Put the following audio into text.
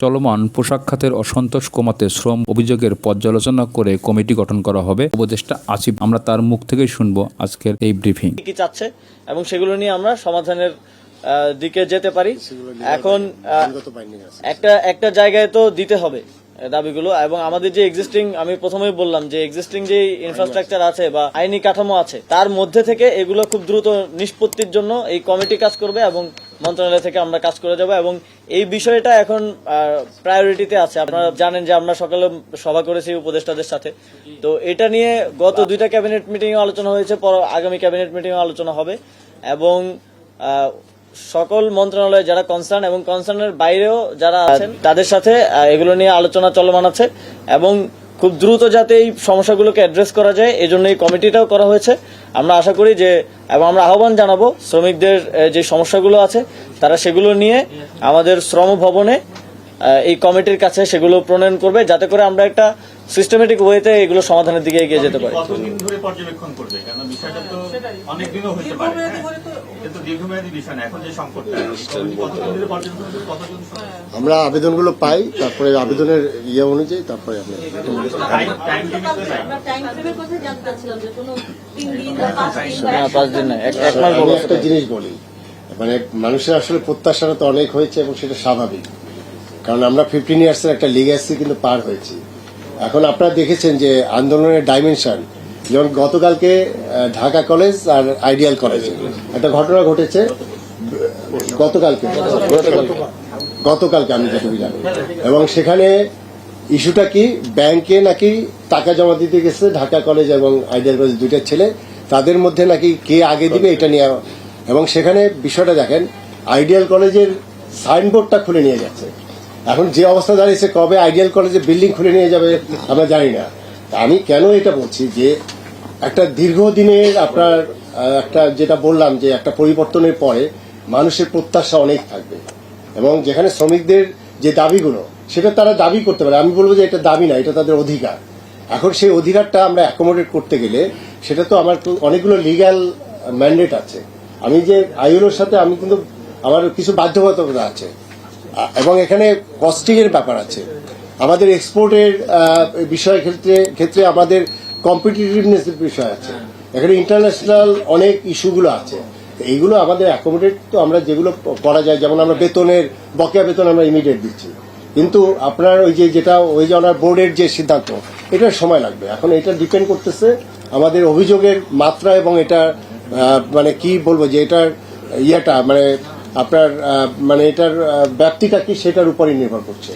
চলমান পোশাক খাতের অসন্তোষ কমাতে শ্রম অভিযোগের পর্যালোচনা করে কমিটি গঠন করা হবে। উপদেষ্টা আসিফ, আমরা তার মুখ থেকেই শুনবো আজকের এই ব্রিফিং। কি চাচ্ছে এবং সেগুলো নিয়ে আমরা সমাধানের দিকে যেতে পারি। এখন একটা জায়গায় তো দিতে হবে দাবিগুলো, এবং আমাদের যে এক্সিস্টিং, আমি প্রথমেই বললাম যে এক্সিস্টিং যে ইনফ্রাস্ট্রাকচার আছে বা আইনি কাঠামো আছে তার মধ্যে থেকে এগুলো খুব দ্রুত নিষ্পত্তির জন্য এই কমিটি কাজ করবে এবং মন্ত্রণালয় থেকে আমরা কাজ করে যাব। এবং এই বিষয়টা এখন প্রায়োরিটিতে আছে। আপনারা জানেন যে আমরা সকালে সভা করেছি উপদেষ্টাদের সাথে, তো এটা নিয়ে গত 2টা ক্যাবিনেট মিটিং এ আলোচনা হয়েছে, আগামী ক্যাবিনেট মিটিং এ আলোচনা হবে এবং সকল মন্ত্রণালয়ে যারা কনসার্ন এবং কনসার্নের বাইরেও যারা আছেন তাদের সাথে এগুলো নিয়ে আলোচনা চলমান আছে এবং খুব দ্রুত যাতে এই সমস্যাগুলোকে অ্যাড্রেস করা যায় এজন্য এই কমিটিটাও করা হয়েছে। আমরা আশা করি যে, এবং আমরা আহ্বান জানাবো শ্রমিকদের যে সমস্যাগুলো আছে তারা সেগুলো নিয়ে আমাদের শ্রম ভবনে এই কমিটির কাছে সেগুলো প্রণয়ন করবে, যাতে করে আমরা একটা সিস্টেমেটিক ওয়েতে এগুলো সমাধানের দিকে এগিয়ে যেতে পারি। কতদিন ধরে পর্যবেক্ষণ করবে? কারণ বিষয়টা তো অনেক দিনও হতে পারে, এটা তো দীর্ঘমেয়াদী বিষয় না। এখন যে সংকটটা, কতদিন ধরে পর্যবেক্ষণ করবে, কতদিন আমরা আবেদনগুলো পাই, তারপরে আবেদনের অনুযায়ী তারপরে আমরা একটা জিনিস বলি, মানে মানুষের আসলে প্রত্যাশাটা তো অনেক হয়েছে এবং সেটা স্বাভাবিক, কারণ আমরা 15 ইয়ার্সের একটা লিগ্যাসি কিন্তু পার হয়েছি। এখন আপনারা দেখেছেন যে আন্দোলনের ডাইমেনশন, যেমন গতকালকে ঢাকা কলেজ আর আইডিয়াল কলেজে একটা ঘটনা ঘটেছে। গতকালকে আমি যেটুকু জানি, এবং সেখানে ইস্যুটা কি, ব্যাংকে নাকি টাকা জমা দিতে গেছে ঢাকা কলেজ এবং আইডিয়াল কলেজ, দুইটা ছেলে, তাদের মধ্যে নাকি কে আগে দিবে এটা নিয়ে, এবং সেখানে বিষয়টা দেখেন, আইডিয়াল কলেজের সাইনবোর্ডটা খুলে নিয়ে যাচ্ছে। এখন যে অবস্থা দাঁড়িয়েছে, কবে আইডিয়াল কলেজে বিল্ডিং খুলে নিয়ে যাবে আমরা জানি না। আমি কেন এটা বলছি, যে একটা দীর্ঘদিনের আপনার একটা যেটা বললাম যে একটা পরিবর্তনের পরে মানুষের প্রত্যাশা অনেক থাকবে, এবং যেখানে শ্রমিকদের যে দাবিগুলো সেটা তারা দাবি করতে পারে। আমি বলবো যে এটা দাবি না, এটা তাদের অধিকার। এখন সেই অধিকারটা আমরা অ্যাকোমোডেট করতে গেলে সেটা তো আমার তো অনেকগুলো লিগ্যাল ম্যান্ডেট আছে। আমি যে আইএলওর সাথে আমি কিন্তু আমার কিছু বাধ্যবাধকতা আছে, এবং এখানে কস্টিং এর ব্যাপার আছে, আমাদের এক্সপোর্টের বিষয় ক্ষেত্রে আমাদের কম্পিটিটিভনেস এর বিষয় আছে, এখানে ইন্টারন্যাশনাল অনেক ইস্যুগুলো আছে। এইগুলো আমাদের অ্যাকোমোডেট তো আমরা যেগুলো করা যায়, যেমন আমরা বেতনের বকেয়া বেতন আমরা ইমিডিয়েট দিচ্ছি, কিন্তু আপনার ওই যেটা ওই যে ওনার বোর্ডের যে সিদ্ধান্ত, এটার সময় লাগবে। এখন এটা ডিপেন্ড করতেছে আমাদের অভিযোগের মাত্রা এবং এটা মানে কি বলবো যে এটার মানে আপনার মানে এটার ব্যাপ্তিটা কি সেটার উপরই নির্ভর করছে।